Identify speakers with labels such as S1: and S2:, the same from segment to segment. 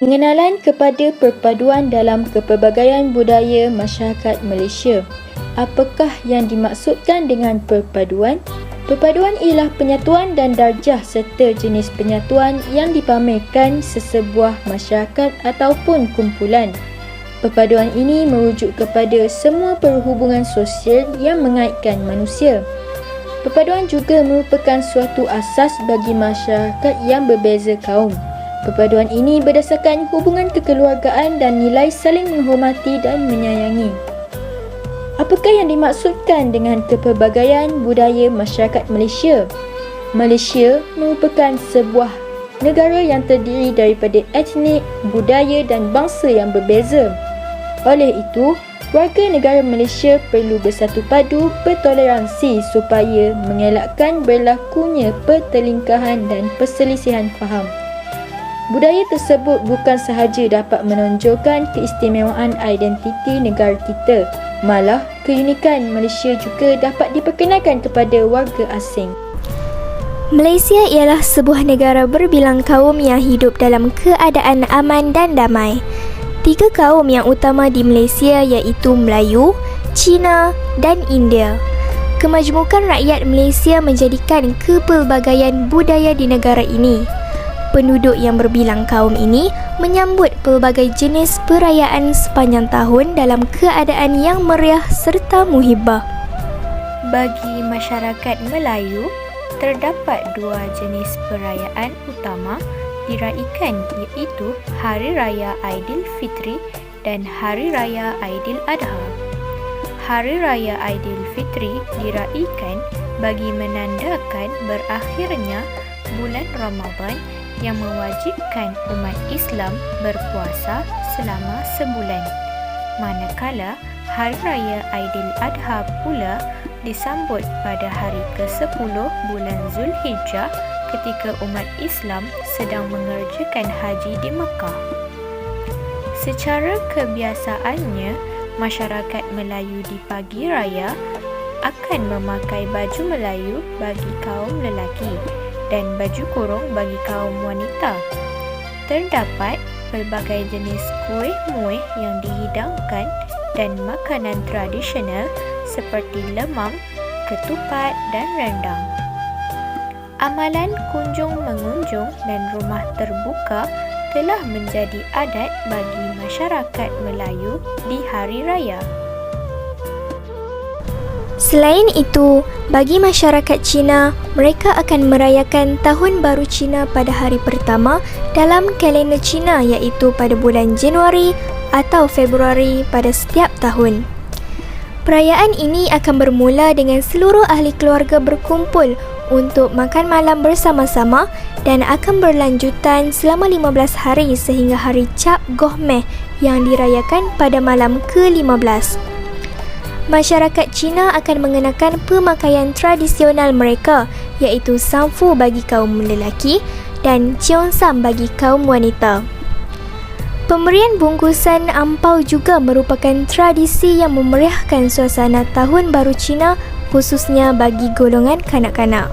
S1: Pengenalan kepada perpaduan dalam kepelbagaian budaya masyarakat Malaysia. Apakah yang dimaksudkan dengan perpaduan? Perpaduan ialah penyatuan dan darjah serta jenis penyatuan yang dipamerkan sesebuah masyarakat ataupun kumpulan. Perpaduan ini merujuk kepada semua perhubungan sosial yang mengaitkan manusia. Perpaduan juga merupakan suatu asas bagi masyarakat yang berbeza kaum. Perpaduan ini berdasarkan hubungan kekeluargaan dan nilai saling menghormati dan menyayangi. Apakah yang dimaksudkan dengan kepelbagaian budaya masyarakat Malaysia? Malaysia merupakan sebuah negara yang terdiri daripada etnik, budaya dan bangsa yang berbeza. Oleh itu, warga negara Malaysia perlu bersatu padu, bertoleransi supaya mengelakkan berlakunya pertelingkahan dan perselisihan faham. Budaya tersebut bukan sahaja dapat menonjolkan keistimewaan identiti negara kita, malah keunikan Malaysia juga dapat diperkenalkan kepada warga asing.
S2: Malaysia ialah sebuah negara berbilang kaum yang hidup dalam keadaan aman dan damai. 3 kaum yang utama di Malaysia iaitu Melayu, Cina dan India. Kemajmukan rakyat Malaysia menjadikan kepelbagaian budaya di negara ini. Penduduk yang berbilang kaum ini menyambut pelbagai jenis perayaan sepanjang tahun dalam keadaan yang meriah serta muhibah. Bagi masyarakat Melayu, terdapat 2 jenis perayaan utama diraikan iaitu Hari Raya Aidilfitri dan Hari Raya Aidiladha. Hari Raya Aidilfitri diraikan bagi menandakan berakhirnya bulan Ramadan yang mewajibkan umat Islam berpuasa selama sebulan. Manakala Hari Raya Aidiladha pula disambut pada hari ke-10 bulan Zulhijjah ketika umat Islam sedang mengerjakan haji di Mekah. Secara kebiasaannya, masyarakat Melayu di pagi raya akan memakai baju Melayu bagi kaum lelaki dan baju kurung bagi kaum wanita. Terdapat pelbagai jenis kuih-muih yang dihidangkan dan makanan tradisional seperti lemang, ketupat dan rendang. Amalan kunjung-mengunjung dan rumah terbuka telah menjadi adat bagi masyarakat Melayu di hari raya. Selain itu, bagi masyarakat Cina, mereka akan merayakan Tahun Baru Cina pada hari pertama dalam kalender Cina iaitu pada bulan Januari atau Februari pada setiap tahun. Perayaan ini akan bermula dengan seluruh ahli keluarga berkumpul untuk makan malam bersama-sama dan akan berlanjutan selama 15 hari sehingga hari Cap Goh Meh yang dirayakan pada malam ke-15. Masyarakat Cina akan mengenakan pemakaian tradisional mereka iaitu Sanfu bagi kaum lelaki dan Cheongsam bagi kaum wanita. Pemberian bungkusan ampau juga merupakan tradisi yang memeriahkan suasana Tahun Baru Cina khususnya bagi golongan kanak-kanak.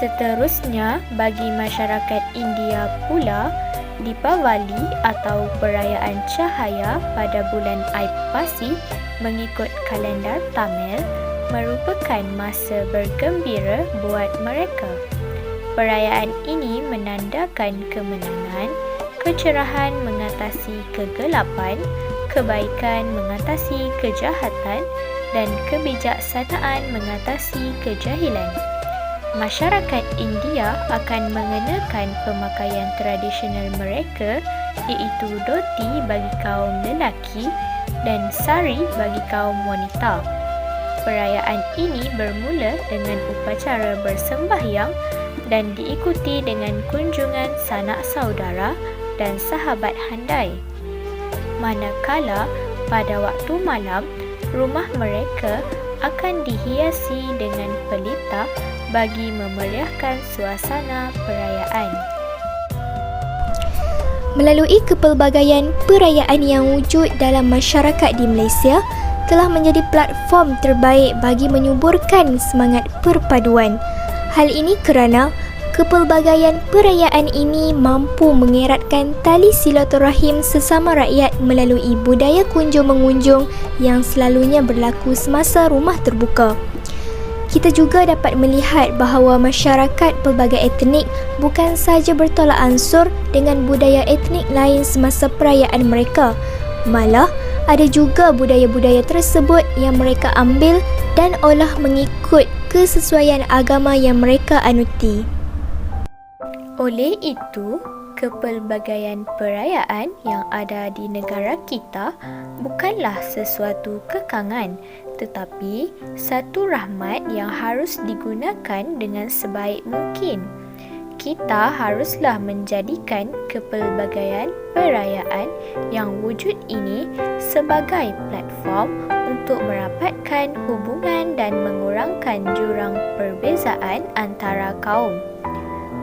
S2: Seterusnya, bagi masyarakat India pula, Deepavali atau perayaan cahaya pada bulan Aipasi mengikut kalendar Tamil merupakan masa bergembira buat mereka. Perayaan ini menandakan kemenangan, kecerahan mengatasi kegelapan, kebaikan mengatasi kejahatan dan kebijaksanaan mengatasi kejahilan. Masyarakat India akan mengenakan pemakaian tradisional mereka iaitu dhoti bagi kaum lelaki dan sari bagi kaum wanita. Perayaan ini bermula dengan upacara bersembahyang dan diikuti dengan kunjungan sanak saudara dan sahabat handai. Manakala
S3: Pada waktu malam, rumah mereka akan dihiasi dengan pelita bagi memeriahkan suasana perayaan.
S2: Melalui kepelbagaian perayaan yang wujud dalam masyarakat di Malaysia telah menjadi platform terbaik bagi menyuburkan semangat perpaduan. Hal ini kerana kepelbagaian perayaan ini mampu mengeratkan tali silaturahim sesama rakyat melalui budaya kunjung-mengunjung yang selalunya berlaku semasa rumah terbuka. Kita juga dapat melihat bahawa masyarakat pelbagai etnik bukan sahaja bertolak ansur dengan budaya etnik lain semasa perayaan mereka. Malah, ada juga budaya-budaya tersebut yang mereka ambil dan olah mengikut kesesuaian agama yang mereka anuti.
S3: Oleh itu, kepelbagaian perayaan yang ada di negara kita bukanlah sesuatu kekangan, tetapi satu rahmat yang harus digunakan dengan sebaik mungkin. Kita haruslah menjadikan kepelbagaian perayaan yang wujud ini sebagai platform untuk merapatkan hubungan dan mengurangkan jurang perbezaan antara kaum.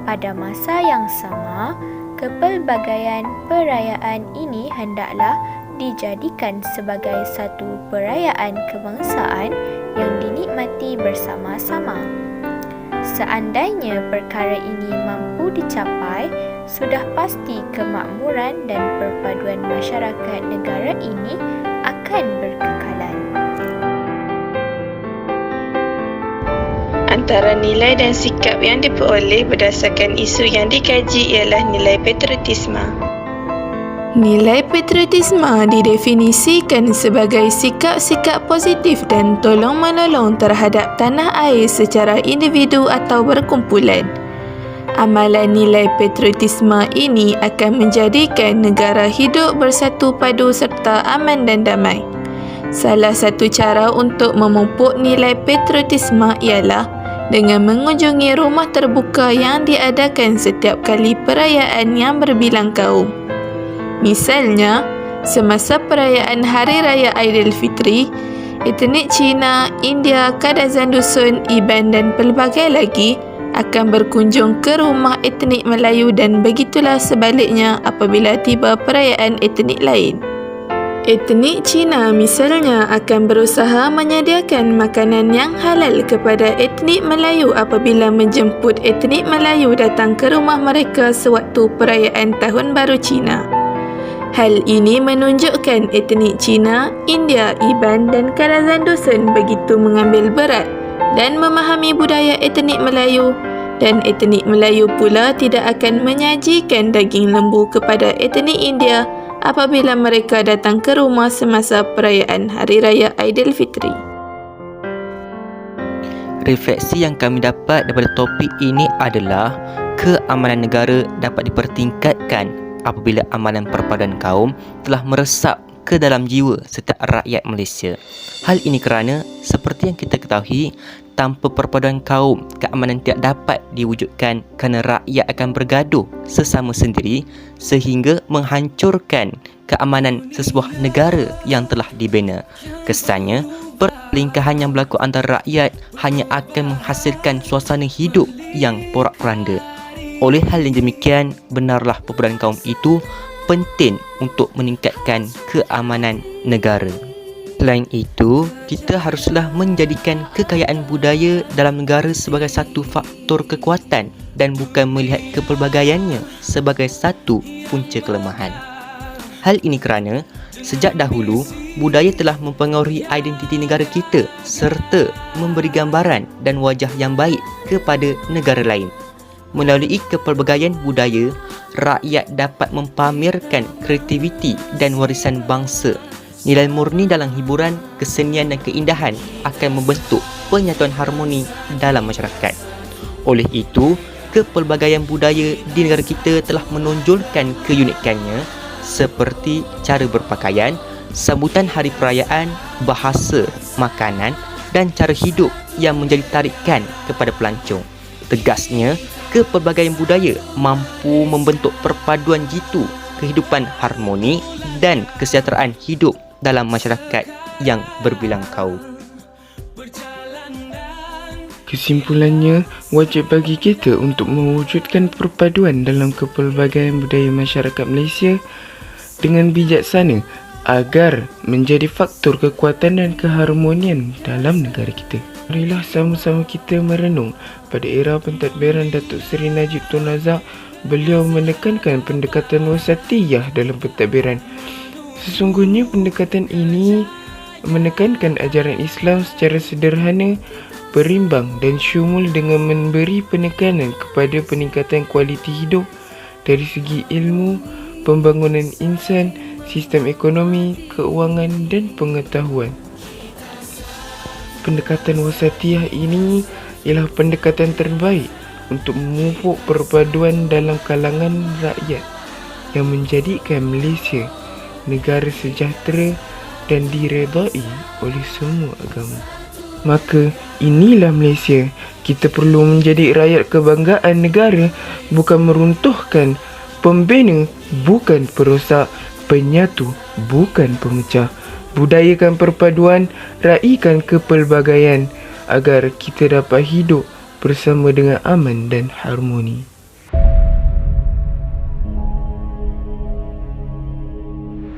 S3: Pada masa yang sama, kepelbagaian perayaan ini hendaklah dijadikan sebagai satu perayaan kebangsaan yang dinikmati bersama-sama. Seandainya perkara ini mampu dicapai, sudah pasti kemakmuran dan perpaduan masyarakat negara ini akan berkekalan.
S4: Antara nilai dan sikap yang diperoleh berdasarkan isu yang dikaji ialah nilai patriotisme. Nilai patriotisme didefinisikan sebagai sikap-sikap positif dan tolong-menolong terhadap tanah air secara individu atau berkumpulan. Amalan nilai patriotisme ini akan menjadikan negara hidup bersatu padu serta aman dan damai. Salah satu cara untuk memupuk nilai patriotisme ialah dengan mengunjungi rumah terbuka yang diadakan setiap kali perayaan yang berbilang kaum. Misalnya, semasa perayaan Hari Raya Aidilfitri, etnik Cina, India, Kadazan Dusun, Iban dan pelbagai lagi akan berkunjung ke rumah etnik Melayu dan begitulah sebaliknya apabila tiba perayaan etnik lain. Etnik Cina misalnya akan berusaha menyediakan makanan yang halal kepada etnik Melayu apabila menjemput etnik Melayu datang ke rumah mereka sewaktu perayaan Tahun Baru Cina. Hal ini menunjukkan etnik Cina, India, Iban dan Kadazan Dusun begitu mengambil berat dan memahami budaya etnik Melayu, dan etnik Melayu pula tidak akan menyajikan daging lembu kepada etnik India apabila mereka datang ke rumah semasa perayaan Hari Raya Aidilfitri.
S5: Refleksi yang kami dapat daripada topik ini adalah keamanan negara dapat dipertingkatkan apabila amalan perpaduan kaum telah meresap ke dalam jiwa setiap rakyat Malaysia. Hal ini kerana, seperti yang kita ketahui, tanpa perpaduan kaum, keamanan tidak dapat diwujudkan kerana rakyat akan bergaduh sesama sendiri sehingga menghancurkan keamanan sesebuah negara yang telah dibina. Kesannya, perlingkahan yang berlaku antara rakyat hanya akan menghasilkan suasana hidup yang porak-poranda. Oleh hal yang demikian, benarlah perpaduan kaum itu penting untuk meningkatkan keamanan negara. Selain itu, kita haruslah menjadikan kekayaan budaya dalam negara sebagai satu faktor kekuatan dan bukan melihat kepelbagaiannya sebagai satu punca kelemahan. Hal ini kerana, sejak dahulu, budaya telah mempengaruhi identiti negara kita serta memberi gambaran dan wajah yang baik kepada negara lain. Melalui kepelbagaian budaya, rakyat dapat mempamerkan kreativiti dan warisan bangsa. Nilai murni dalam hiburan, kesenian dan keindahan akan membentuk penyatuan harmoni dalam masyarakat. Oleh itu, kepelbagaian budaya di negara kita telah menonjolkan keunikannya seperti cara berpakaian, sambutan hari perayaan, bahasa, makanan dan cara hidup yang menjadi tarikan kepada pelancong. Tegasnya, kepelbagaian budaya mampu membentuk perpaduan jitu, kehidupan harmoni dan kesejahteraan hidup dalam masyarakat yang berbilang kaum.
S6: Kesimpulannya, wajib bagi kita untuk mewujudkan perpaduan dalam kepelbagaian budaya masyarakat Malaysia dengan bijaksana agar menjadi faktor kekuatan dan keharmonian dalam negara kita. Marilah sama-sama kita merenung pada era pentadbiran Datuk Seri Najib Tun Razak. Beliau menekankan pendekatan wasatiyah dalam pentadbiran. Sesungguhnya pendekatan ini menekankan ajaran Islam secara sederhana, berimbang dan syumul dengan memberi penekanan kepada peningkatan kualiti hidup dari segi ilmu, pembangunan insan, sistem ekonomi, keuangan dan pengetahuan. Pendekatan wasatiyah ini ialah pendekatan terbaik untuk memupuk perpaduan dalam kalangan rakyat yang menjadikan Malaysia negara sejahtera dan diredai oleh semua agama. Maka inilah Malaysia. Kita perlu menjadi rakyat kebanggaan negara, bukan meruntuhkan, pembina bukan perosak, penyatu bukan pemecah. Budayakan perpaduan, raikan kepelbagaian agar kita dapat hidup bersama dengan aman dan harmoni.